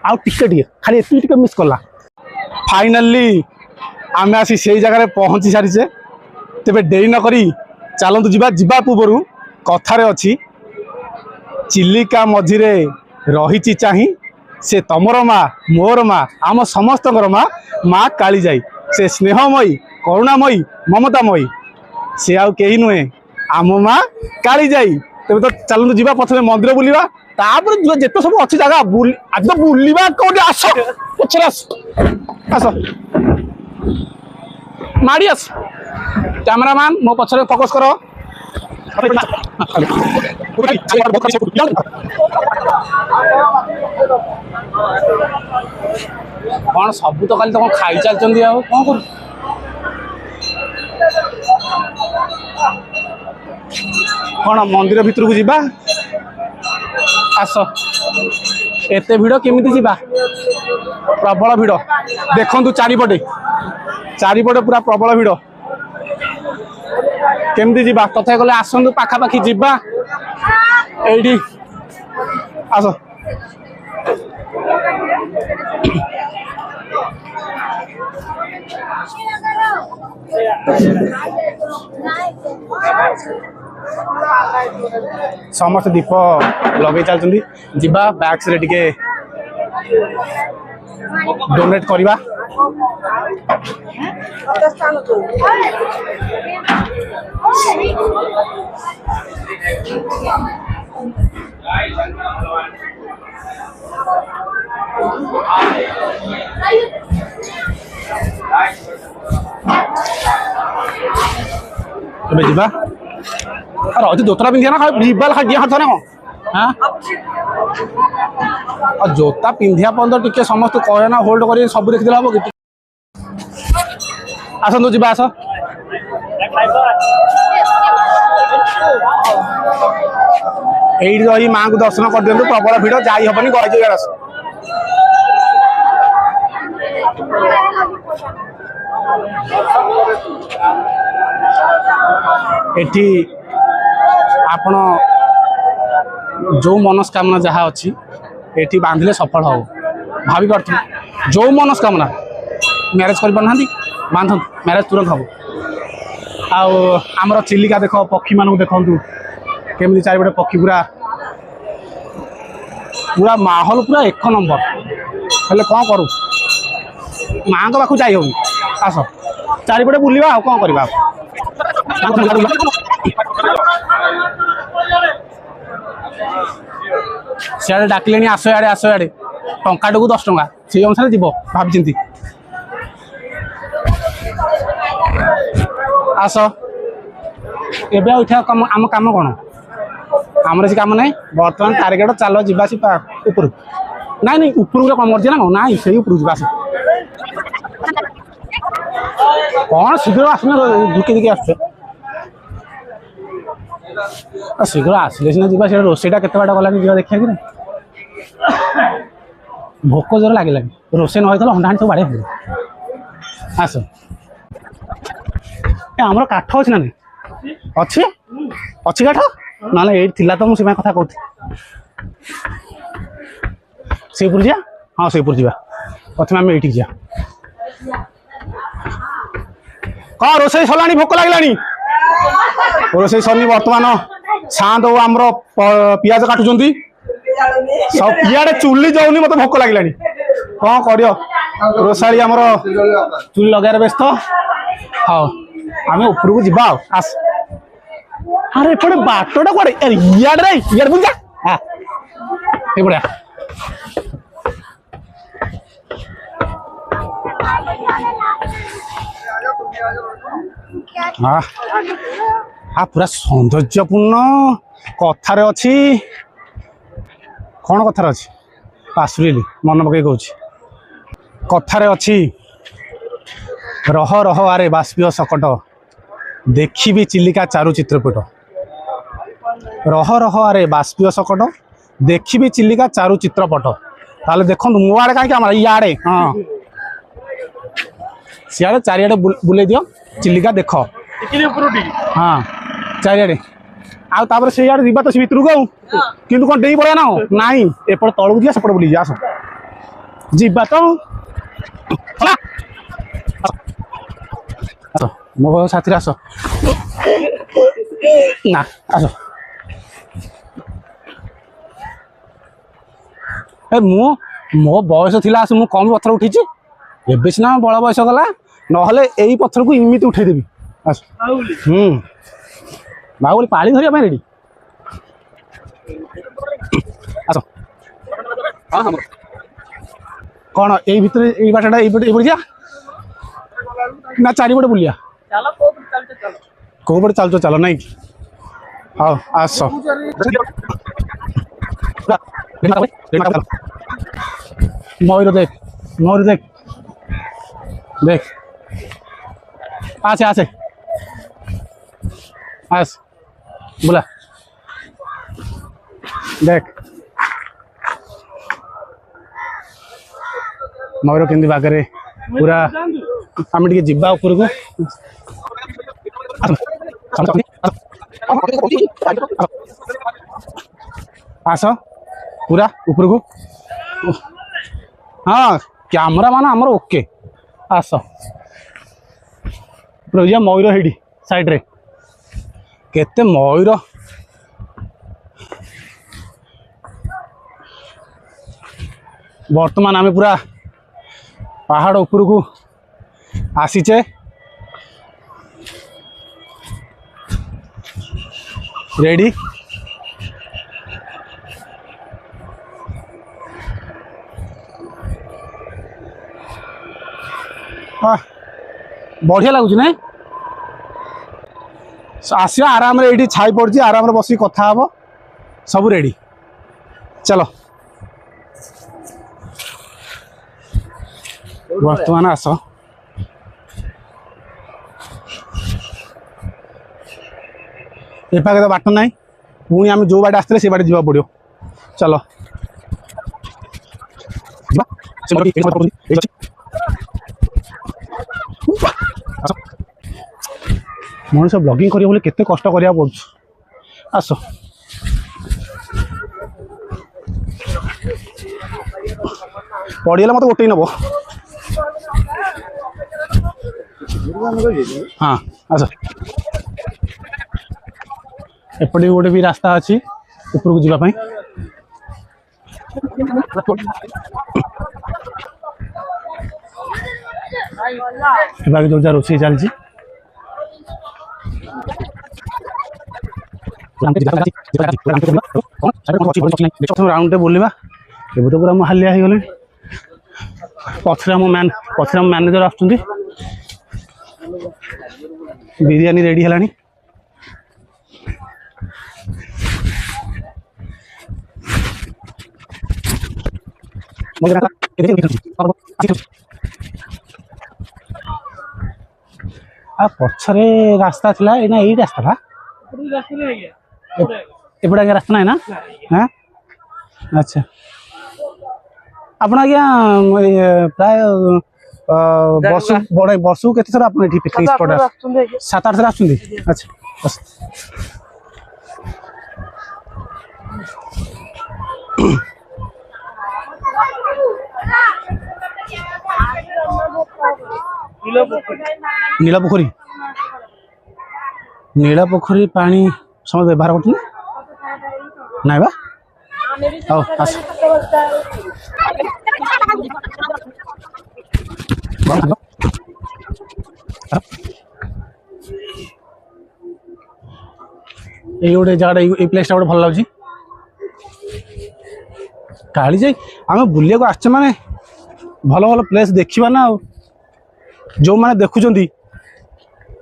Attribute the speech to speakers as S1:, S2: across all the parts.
S1: आउ टिके खाली एत मिस कला फाइनाली आम आसी से जगह पहुँची सारीचे तेरे डेरी नक चलतु जा पूर्व कथार अच्छी चिलिका मझिरे रही चाही से तमर माँ मोर माँ आम समस्त माँ माँ काली जाई से स्नेहमयी करुणामयी ममतामयी से आउ कहीं नुहे आम माँ काली जाई तेज तो चलतु जा प्रथम मंदिर बुलवा तापर जिते सब अच्छी जगह आज तो बुलवा कौटे आस पचर आस माड़ी आस कैमरामैन मो पछरे फोकस कर कौन सब तो खाली तुम खाई चलती कौन कर कौन मंदिर भितर को जीवा आस एत भिड़ केमी जीवा प्रबल भिड़ देखु चारिपटे पूरा प्रबल भिड़ केमती जीवा तथा गले आसतु पाखापाखि जीवा एठी आस समस्त दीप लगे चलती जीवा बैक्स रे टिके डोनेट करवा जीवा अरे जोता पिंधिया ना जीवा खादिया हाथ ना हाँ जोता पिंधिया पर्यटन टिके समस्त कहे ना होल्ड कर सब देखिदे हम कि आसतु जी आस यही रही माँ को दर्शन कर दिखाँ प्रबल भिड़ जाई हबनी गई आस एठी आपण जो मनस्कामना जहाँ अच्छी एठी बांधिले सफल हो भाभी पार्थ जो मनस्कामना मैरेज कर पारना बांध मैरेज तुरंत हम आमर चिलिका देख पक्षी मान देखु केमी चारिपटे पक्षी पूरा पूरा माहौल पूरा एक नंबर हेल्ले कौन करूँ माँ पाखु जाई हो आस चारिपटे बुलवा आ कौन करवा सियाड़े डाकिले आस आड़े टंका टू 10 टंका से अनुसार जीव भाभी चिंती आस एबे आम काम कौन आमर काम ना बर्तमान टार्गेट चलो जीवासी ऊपर नाई नहीं ऊपर कौन मर्जी ना ना से ऊपर जीवास कौन शीघ्र आसने ढुकी दिखे आस शीघ्र आसले सीना जीवा से रोषेटा केते बाटा गलानी जीवा देखिया कि भोक जोर लगे रोषे न हंडा हांडी सब बाड़े आस आमर काठ अच्छी ना अच्छी अच्छी काठ ना ये तो मुझे कथा कहती सेपुर जा हाँ सेपुर जा प्रथम आम ये जा कौन रोषे सरला भोक लगे रोषे सरनी बर्तमान शांत आमर पियाज काटुंट सब इे चुली जाऊनी मत भोक लगे कौन कर रोषाड़ी आमर चुली लगे व्यस्त हाँ आम ऊपर को जा आस अरे एपटे बाटटा कड़े इे बुझा हाँ ये बढ़िया हाँ हाँ पूरा सौंदर्यपूर्ण कथार अच्छी कौन कथार अच्छी पासुरी मन पकई कह कथार अच्छी रह रह आरे बाष्पीय सकट देखी चिलिका चारु चित्रपट रह रह आरे बाष्पीय सकट देखी चिलिका चारु चित्रपट ताले देखो मो आड़े कहीं इे हाँ सियाड़े चारिआडे बुले दियो चिलिका देख हाँ चारिआडे आउे से जीवा तो से भितर को कि कौन डे पड़ा ना नाई एपटे तलू जा सेपटे बुली जा ଯିବା ତ ଆସ ମୋ ସାଥିରେ ଆସ ନା ଆସ ଏ ମୁଁ ମୋ ବୟସ ଥିଲା ଆସ ମୁଁ କମ୍ ପଥର ଉଠେଇଛି ଏବେ ସିନା ବଳ ବୟସ ଗଲା ନହେଲେ ଏଇ ପଥରକୁ ଏମିତି ଉଠେଇଦେବି ଆସ ବାହୁବଳି ପାଳି ଧରିବା ପାଇଁ ରେଡି ଆସ କଣ ଏଇ ଭିତରେ ଏଇ ବାଟଟା ଏଇପଟେ ଏଇପଟେ ଯା ନା ଚାରିପଟେ ବୁଲିଆ କୋଉ ପଟେ ଚାଲୁଛ ଚାଲ ନାଇଁ କି ହଉ ଆସ ମୟୂର ଦେଖ देख आसे आसे आस बोला देख मयूर केंदी बागरे पूरा आम टे जीवा ऊपर को आस पूरा ऊपर को हाँ कैमरा मान आमर ओके आस मयूर हेडी साइड रे केते मयूर बर्तमान आम पूरा पहाड़ ऊपर को आसीचे रेडी हाँ बढ़िया लगुच ना आस आराम ये छाई पड़ी आराम बस कथा हम सब रेडी चलो बर्तमान आस एपाखे तो बाट ना पुणी आम जो बाटे आसते से बाटे जावा पड़ो चलो मनीष ब्लॉगिंग करियो बोले केते कष्ट करिया पड़छ आस पड़ीगला मत गोटे नब हाँ आस एपटे गोटे भी रास्ता अच्छी ऊपर को जावाई जो जा रोषे चलती राउंड बोलवा एवं तो पूरा हालिया हो गले पछरे मैनेजर आसुँच बिरियानी रेडी है पछरे रास्ता थिला एना एई रास्ता बा एपड़ा के रास्ता ना हाँ अच्छा आपन आज्ञा प्राय वर्ष बड़े वर्ष को केते थर आपन एठी पिकनिक स्पॉट 7-8 थर आछुंदी अच्छा नीला पोखरी पानी समय व्यवहार करते ना बा आओ आस ये गोटे जगह ये प्लेस गोटे भल लगे काली जाई आम बुलिया को आसचे माने भल भल प्लेस देखा ना जो मैंने देखुं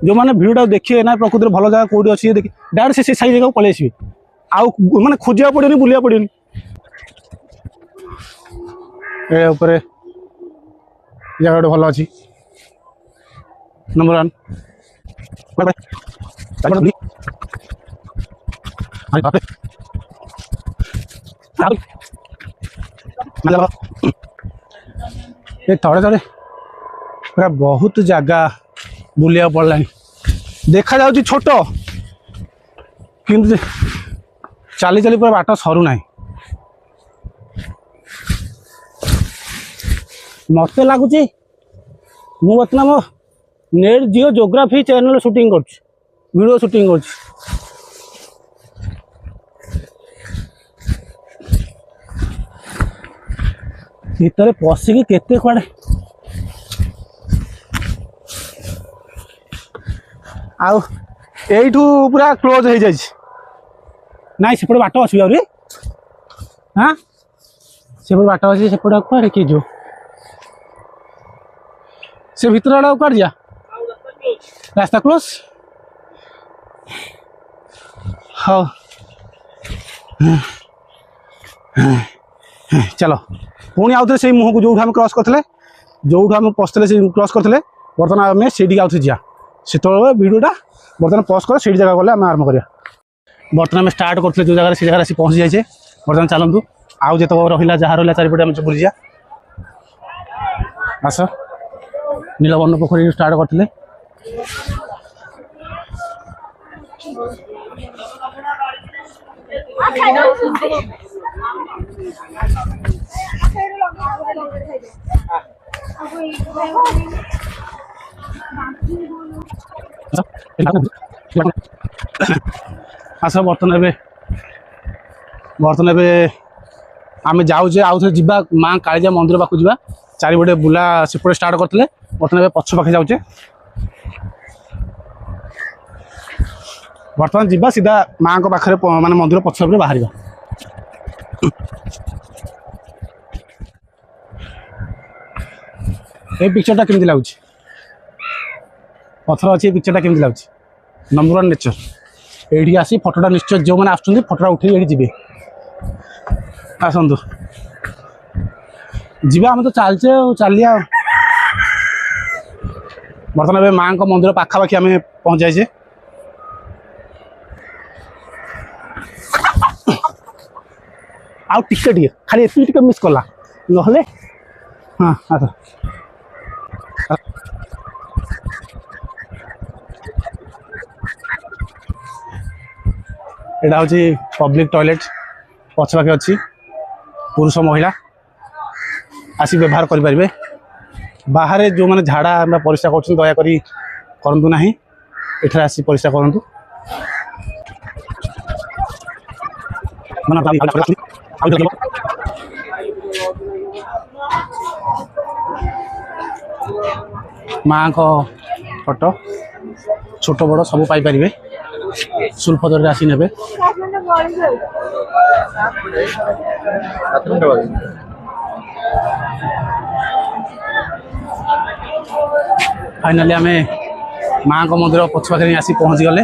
S1: जो मैंने भिडियो देखिए ना प्रकृति भल जगह कौटी अच्छी देखिए डायरेक्ट से साई जगह पलि आसवे आउ माने खोजा पड़े बुलिया पड़े ऊपर जगह गोटे भल अच्छी नंबर 1 थोड़े थोड़े पूरा बहुत जगह बुलिया पड़ला देखा जाऊँ छोट कि चली चली पूरा बाट सरू ना मत लगुच मु बर्तमान मो नेट जियो जोग्राफी चैनल शूटिंग कर वीडियो शूटिंग कर भीतर पशिकी केते कुआडे आउ एठू पूरा क्लोज हो जाए नाई सेपटे बाट अच्छी आहुरी हाँ सेपटे बाट अच्छी सेपटे कुआडे किए जो से भीतर आड़ा कुआडे जा रास्ता क्लोज हाँ चलो पुणी आउ थे मुह को जो आम क्रॉस करते जो आम पशुले से क्रॉस करते बर्तमान आम से आउ थे जा से भिडियोटा बर्तमान पज कर से जगह गले आम आरम्भ करा बर्तमान आम स्टार्ट करते जो जगह से जगह आसी पहुँची जाए बर्तमान चलतु आउ जो रहा जहाँ रहा चारिपटे आम बुली जा आस नीलबर्ण पोखरी स्टार्ट करते आस बर्तमान आम जाऊे आउ थे जा माँ कालिजा मंदिर पाक जा चारिपटे बुला सेपटे स्टार्ट करते बर्तमान पछ पाखे जाऊे बर्तमान जा सीधा माँ को पाखे माने मंदिर पछपटे बाहर ये पिक्चरटा केमती लगुच पथर अच्छी पिक्चरटा केमती लगुच नंबर वन नेचर ये आसी फटोटा निश्चय जो मैंने आसुँच फटोटा उठे ये जी आसतु जी आम तो चलचे चलिया बर्तमान माँ को मंदिर पाखापाखि आम पहुँच जाए आउ टिके खाली एत मिस कला ना हाँ आस एटा हूँ पब्लिक टॉयलेट पछपाखे अच्छी पुरुष महिला आसी व्यवहार करें बाहर जो मैंने झाड़ा परिस्रा कर दयाकोरी करूँ ना एठार आसी परिस्रा करूँ माँ को फोटो छोट बड़ सब पाइपर सुल्फदर आसी ने फाइनाली आम माँ को मंदिर पछपाखे आसी पहुँची गले